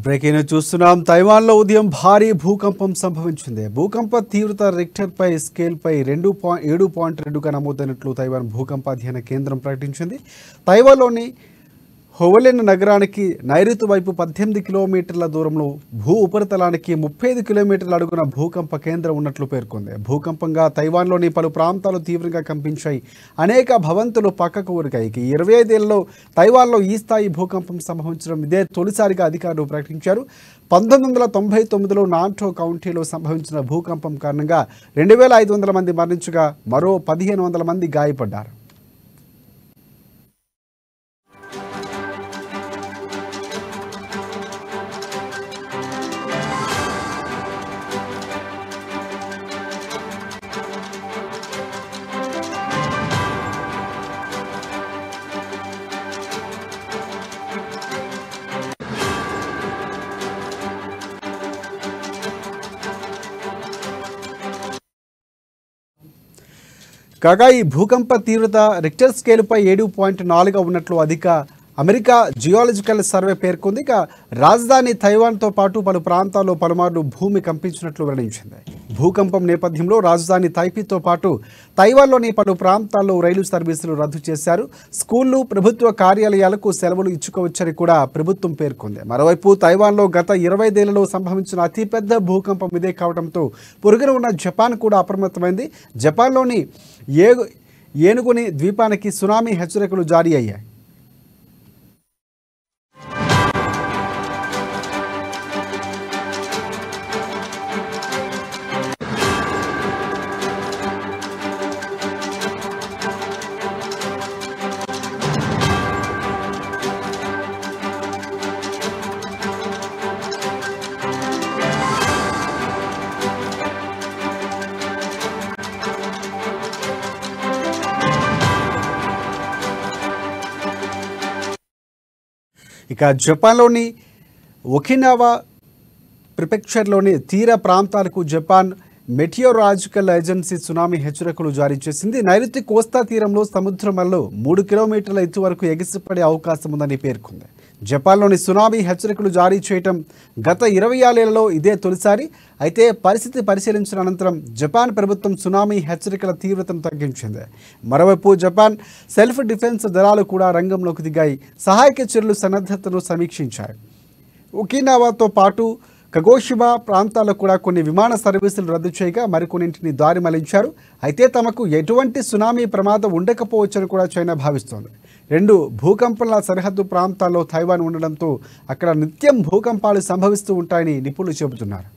Breaking news చూస్తున్నాం. తైవాన్లో ఉదయం భారీ భూకంపం సంభవించింది. భూకంప తీవ్రత రిక్టర్ స్కేల్పై 2.7.2గా నమోదైనట్లు తైవాన్ భూకంప అధ్యయన కేంద్రం ప్రకటించింది. తైవాన్లోని హోవెలిన్ నగరానికి నైరుతి వైపు 18 కిలోమీటర్ల దూరంలో భూ ఉపరితలానికి 35 కిలోమీటర్ల అడుగున భూకంప కేంద్రం ఉన్నట్లు పేర్కొంది. భూకంపంగా తైవాన్లోని పలు ప్రాంతాలు తీవ్రంగా కంపించాయి. అనేక భవంతులు పక్కకు ఉరికాయి. 25 ఏళ్లలో తైవాన్లో ఈ స్థాయి భూకంపం సంభవించడం ఇదే తొలిసారిగా అధికారులు ప్రకటించారు. 1999లో నాంటో కౌంటీలో సంభవించిన భూకంపం కారణంగా 2500 మంది మరణించగా మరో 1500 మంది గాయపడ్డారు. కాగా ఈ భూకంప తీవ్రత రిక్టర్ స్కేల్పై 7.4గా ఉన్నట్లు అమెరికా జియోలాజికల్ సర్వే పేర్కొంది. ఇక రాజధాని తైవాన్తో పాటు పలు ప్రాంతాల్లో పలుమార్లు భూమి కంపించినట్లు వెల్లడించింది. భూకంపం నేపథ్యంలో రాజధాని తైపీతో పాటు తైవాన్లోని పలు ప్రాంతాల్లో రైలు సర్వీసులు రద్దు చేశారు. స్కూళ్లు, ప్రభుత్వ కార్యాలయాలకు సెలవులు ఇచ్చుకోవచ్చని కూడా ప్రభుత్వం పేర్కొంది. మరోవైపు తైవాన్లో గత 25 ఏళ్లలో సంభవించిన అతిపెద్ద భూకంపం ఇదే కావడంతో పొరుగున ఉన్న జపాన్ కూడా అప్రమత్తమైంది. జపాన్లోని ఏనుగుని ద్వీపానికి సునామీ హెచ్చరికలు జారీ అయ్యాయి. ఇక జపాన్లోని ఒకినావా ప్రిఫెక్చర్లోని తీర ప్రాంతాలకు జపాన్ మెటియోరాజికల్ ఏజెన్సీ సునామీ హెచ్చరికలు జారీ చేసింది. నైరుతి కోస్తా తీరంలో సముద్రంలో 3 కిలోమీటర్ల ఎత్తు వరకు ఎగిసిపడే అవకాశం ఉందని పేర్కొంది. జపాన్లోని సునామీ హెచ్చరికలు జారీ చేయడం గత 24 ఏళ్లలో ఇదే తొలిసారి. అయితే పరిస్థితి పరిశీలించిన అనంతరం జపాన్ ప్రభుత్వం సునామీ హెచ్చరికల తీవ్రతను తగ్గించింది. మరోవైపు జపాన్ సెల్ఫ్ డిఫెన్స్ దళాలు కూడా రంగంలోకి దిగాయి. సహాయక చర్యలు సన్నద్ధతను సమీక్షించాయి. ఒకినావాతో పాటు కగోషిమా ప్రాంతాల్లో కూడా కొన్ని విమాన సర్వీసులు రద్దు చేయగా మరికొన్నింటిని దారి మళ్లించారు. అయితే తమకు ఎటువంటి సునామీ ప్రమాదం ఉండకపోవచ్చని కూడా చైనా భావిస్తోంది. 2 భూకంపాల సరిహద్దు ప్రాంతాల్లో తైవాన్ ఉండడంతో అక్కడ నిత్యం భూకంపాలు సంభవిస్తూ ఉంటాయని నిపుణులు చెబుతున్నారు.